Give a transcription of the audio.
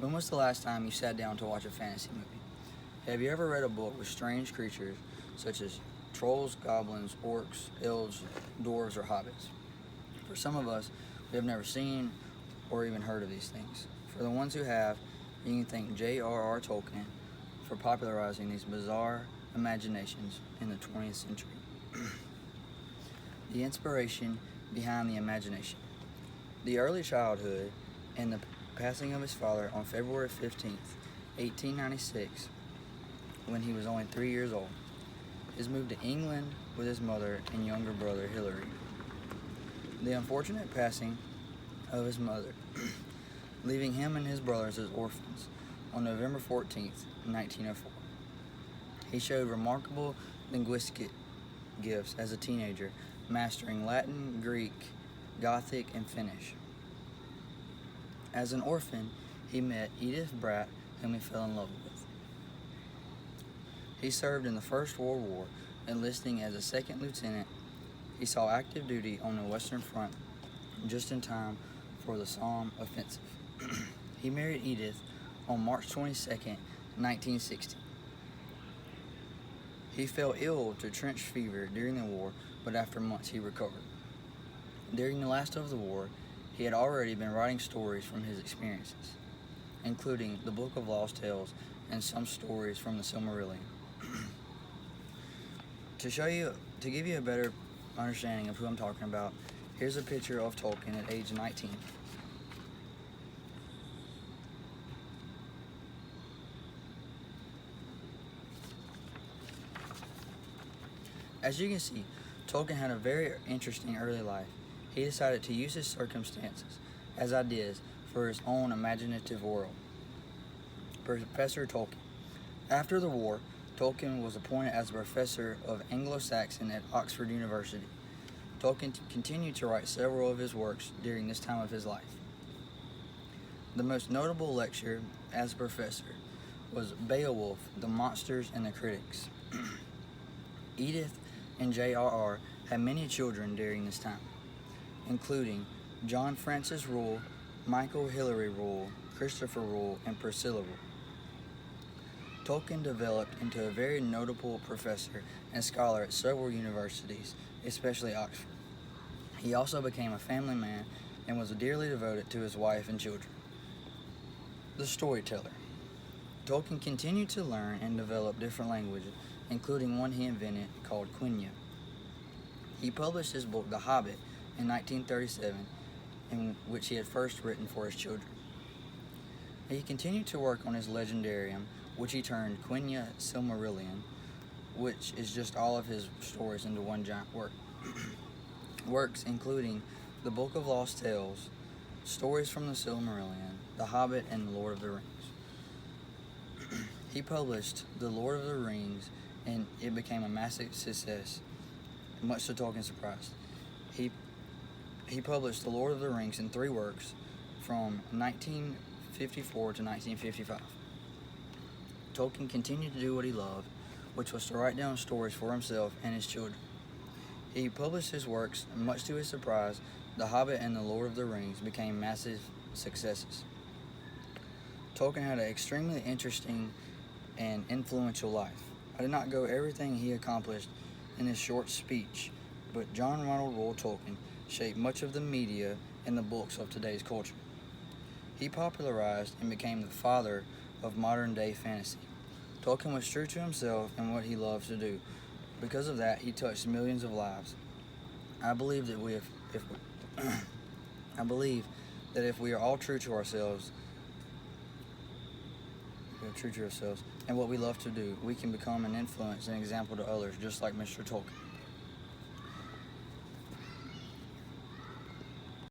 When was the last time you sat down to watch a fantasy movie? Have you ever read a book with strange creatures such as trolls, goblins, orcs, elves, dwarves, or hobbits? For some of us, we have never seen or even heard of these things. For the ones who have, you can thank J.R.R. Tolkien for popularizing these bizarre imaginations in the 20th century. The inspiration behind the imagination. The early childhood and the passing of his father on February 15th, 1896, when he was only 3 years old. His move to England with his mother and younger brother Hilary. The unfortunate passing of his mother, leaving him and his brothers as orphans on November 14th, 1904. He showed remarkable linguistic gifts as a teenager, mastering Latin, Greek, Gothic, and Finnish. As an orphan, he met Edith Bratt, whom he fell in love with. He served in the First World War, enlisting as a second lieutenant. He saw active duty on the Western Front just in time for the Somme offensive. He married Edith on March 22, 1960. He fell ill to trench fever during the war, but after months he recovered. During the last of the war, he had already been writing stories from his experiences, including the Book of Lost Tales and some stories from the Silmarillion. To give you a better understanding of who I'm talking about, here's a picture of Tolkien at age 19. As you can see, Tolkien had a very interesting early life. He decided to use his circumstances as ideas for his own imaginative world. Professor Tolkien. After the war, Tolkien was appointed as a professor of Anglo-Saxon at Oxford University. Tolkien continued to write several of his works during this time of his life. The most notable lecture as a professor was Beowulf, the Monsters and the Critics. Edith and J.R.R. had many children during this time, including John Francis Rule, Michael Hilary Rule, Christopher Rule, and Priscilla Rule. Tolkien developed into a very notable professor and scholar at several universities, especially Oxford. He also became a family man and was dearly devoted to his wife and children. The storyteller. Tolkien continued to learn and develop different languages, including one he invented called Quenya. He published his book The Hobbit in 1937, in which he had first written for his children. He continued to work on his legendarium, which he turned Quenya Silmarillion, which is just all of his stories into one giant work. Works including the Book of Lost Tales, stories from the Silmarillion, The Hobbit, and The Lord of the Rings. He published The Lord of the Rings, and it became a massive success, much to Tolkien's surprise. He published The Lord of the Rings in 3 works from 1954 to 1955. Tolkien continued to do what he loved, which was to write down stories for himself and his children. He published his works, and much to his surprise, The Hobbit and The Lord of the Rings became massive successes. Tolkien had an extremely interesting and influential life. I did not go everything he accomplished in this short speech, but John Ronald Reuel Tolkien shaped much of the media and the books of today's culture. He popularized and became the father of modern-day fantasy. Tolkien was true to himself and what he loved to do. Because of that, he touched millions of lives. I believe that if we are all true to ourselves, and what we love to do, we can become an influence and example to others, just like Mr. Tolkien.